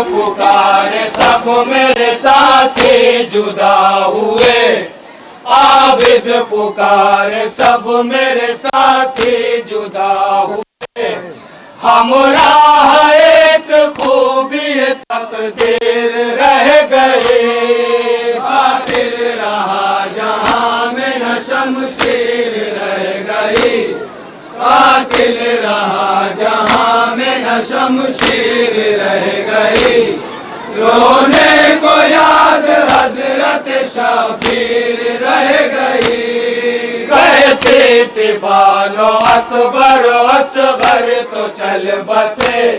पुकारे सब मेरे साथी जुदा हुए। आबिद पुकारे सब मेरे साथी जुदा हुए। हमराह एक खूबी तकदीर रह गए। बातिल रहा जहां में न शमशीर रह गई। बातिल रहा जहां में न शमशीर रह गई। रोने को याद हजरत शबीर रह गई। कहते थे बानो अकबर असगर तो चल बसे।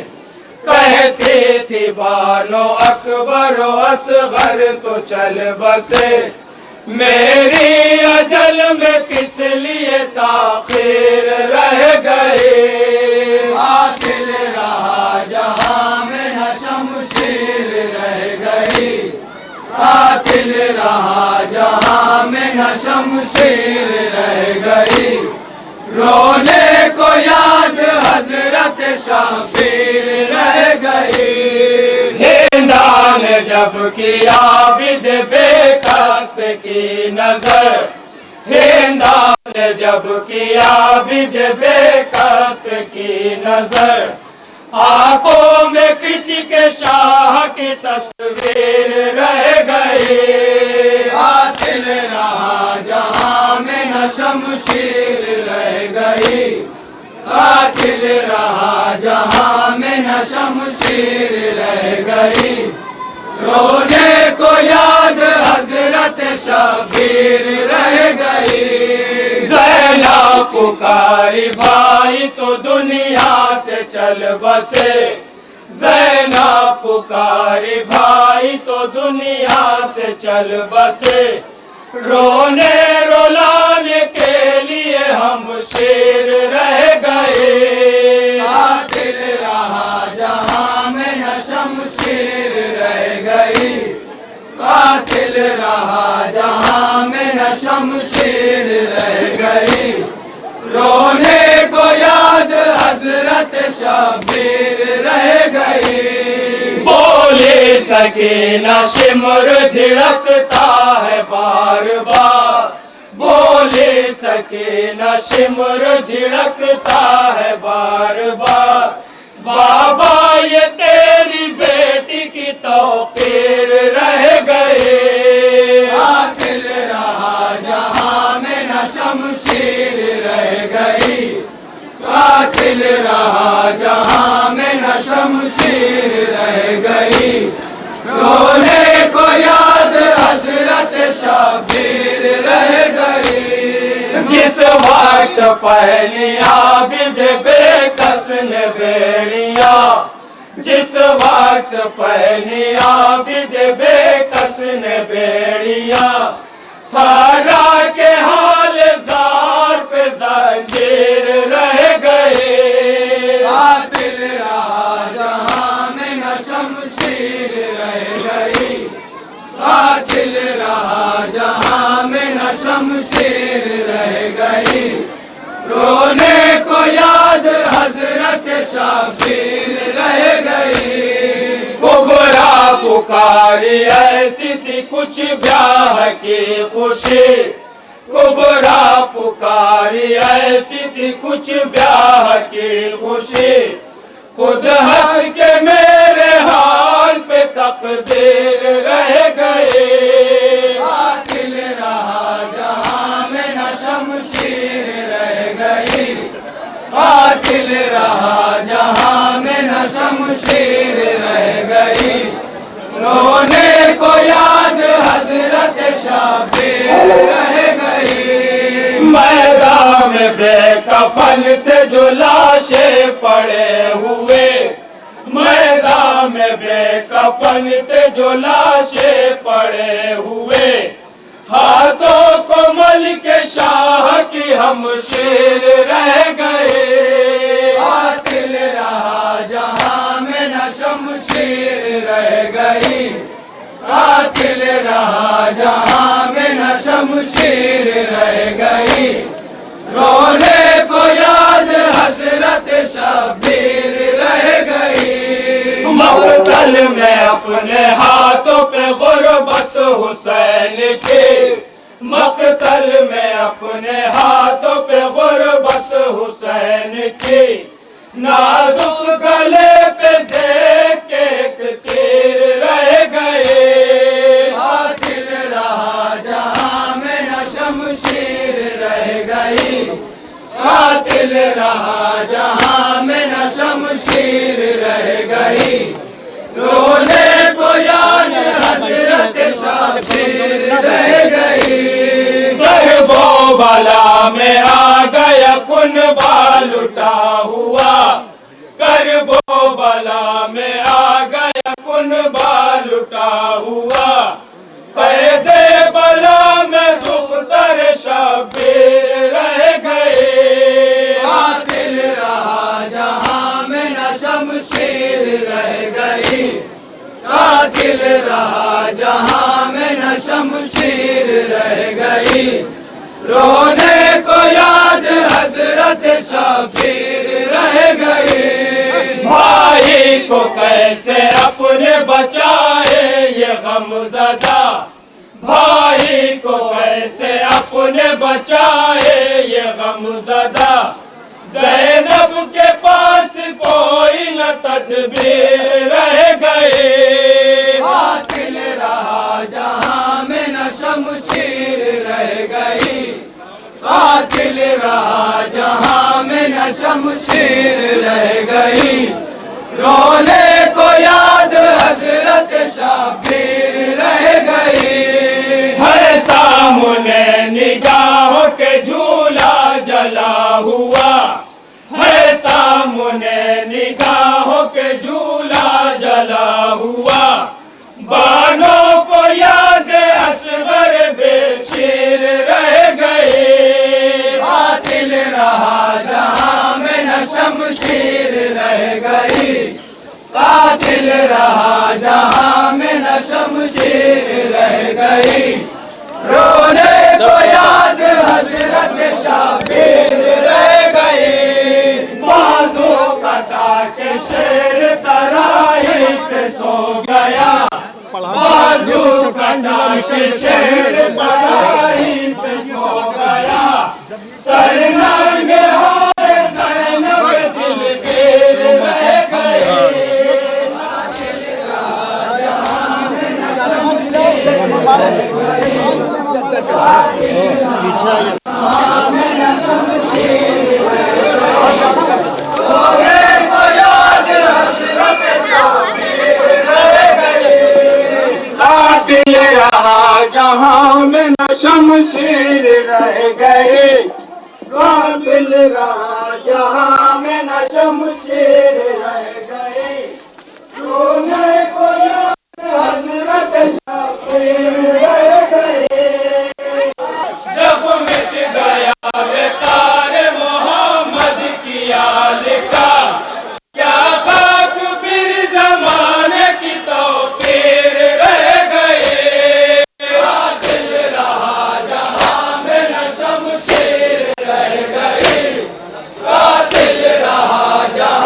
कहते थे बानो अकबर असगर तो चल बसे। मेरी अजल में किस लिए ताखीर रह गए। बातिल रहा जहां में न शमशीर रह गई। बातिल रहा जहां में न शमशीर रह गई। रोने को याद हजरत शबीर रह गई। हिंदा ने जब किया आबिद बेकस पे की नजर। हिंदा ने जब किया आबिद बेकस पे की नजर। आंखों में खिंच के शाह की तस्वीर रह गई। बातिल रहा जहां में न शमशीर रह गई। बातिल रहा जहां में न शमशीर रह गई। रोने को याद हजरत शबीर रह गई। ज़ैना पुकारी भाई तो दुनिया से चल बसे। ज़ैना पुकारी भाई तो दुनिया से चल बसे। रोने रुलाने के लिए हम शेर रह गए। बातिल रहा जहां में न शमशीर रह गई। बातिल रहा जहां में न शमशीर रह गई। रोने को याद हजरत शबीर रह गई। बोले सके न शिमर झिड़कता है बार बार। बोले सके न शिमर झिड़कता है बार बार। बाबा ये तेरी बेटी की तौकीर रह गए। बातिल रहा जहां में न शमशीर रह गई। बातिल रहा जहां में न शमशीर रह गई। रोने को याद हजरत शबीर रह गई। जिस वक्त पहली आबिद बेकस ने बेड़िया। जिस वक्त पहली आबिद बेकस ने बेड़िया। थारा के हाल जार पे जंजीर रह गए। बातिल रहा जहां में न शमशीर रह गई। बातिल रहा जहां में न शमशीर रह गई। रोने को याद हजरत शबीर रह गई। कुबरा पुकारी ऐसी थी कुछ ब्याह की खुशी। कुबरा पुकारी ऐसी थी कुछ ब्याह की खुशी। खुद हंस के मेरे हाल पे तकदीर रह गए। बातिल रहा जहां में न शमशीर रह गई। बातिल रहा जहां में न शमशीर रह गई। रोने को याद हजरत शबीर रह गई। मैदान में बेकफन थे जो लाशें पड़े हुए। मैदान में बेकफन थे जो लाशें पड़े हुए। हाथों को मलिक शाह की हम शेर रह गए। बातिल रहा जहां में न शमशीर रह गई। बातिल रहा जहां में न शमशीर रह गई। रोने को याद हसरत शबीर रह गई। ममता مقتل میں اپنے ہاتھوں پہ غربت حسین کی، مقتل میں اپنے ہاتھوں پہ غربت حسین کی، نازک گلے پہ دیکھ کے ایک تیر رہ گئے، قاتل رہا جہاں میں نہ شمشیر رہ گئی، قاتل رہا جہاں میں نہ شمشیر رہ گئی، رونے کو یاد حضرت شبیر رہ گئی، کرب و بلا میں آ گیا کنبہ لٹا ہوا، کرب و بلا میں آ گیا کنبہ لٹا ہوا، قید بلا میں دختر شبیر رہ گئے، قاتل رہا جہاں میں نہ شمشیر رہ گئی، قاتل رہا جہاں میں نہ شمشیر رہ گئی، رونے کو یاد حضرت شبیر رہ گئی، بھائی کو کیسے اپنے بچائے یہ غم زدہ، بھائی کو کیسے اپنے بچائے یہ غم زدہ، زینب کے پاس کوئی نہ تدبیر رہ گئے، قاتل رہا جہاں میں نہ شمشیر رہ گئی، قاتل رہا جہاں میں نہ شمشیر رہ گئی، رونے کو یاد حضرت شبیر رہ گئی، ہے سامنے نگاہوں کے جھولا جلا ہوا، ہے سامنے نگاہوں کے جھولا جلا ہوا، بانوں کو یاد اصغر بے شیر رہ گئے، قاتل رہا جہاں میں نہ شمشیر رہ گئی، قاتل رہا جہاں میں نہ شمشیر رہ گئی، رونے کو یاد حضرت شبیر رہ گئی، بازو کٹا کے شیر ترائی پہ سو گیا، بازو کٹا کے شیر ترائی پہ سو گیا، سر ننگے ہارے زینب دل گیر رہ گئی، قاتل رہا جہاں میں نہ شمشیر رہ گئے، قاتل رہا جہاں میں نہ شمشیر رہ گئے، رونے کو یاد حضرت شبیر رہ گئے، جب مٹ گیا وقار محمد کی آل کا، کیا خاک پھر زمانے کی توقیر رہ گئے، قاتل رہا جہاں میں نہ شمشیر رہ گئی، قاتل رہا جہاں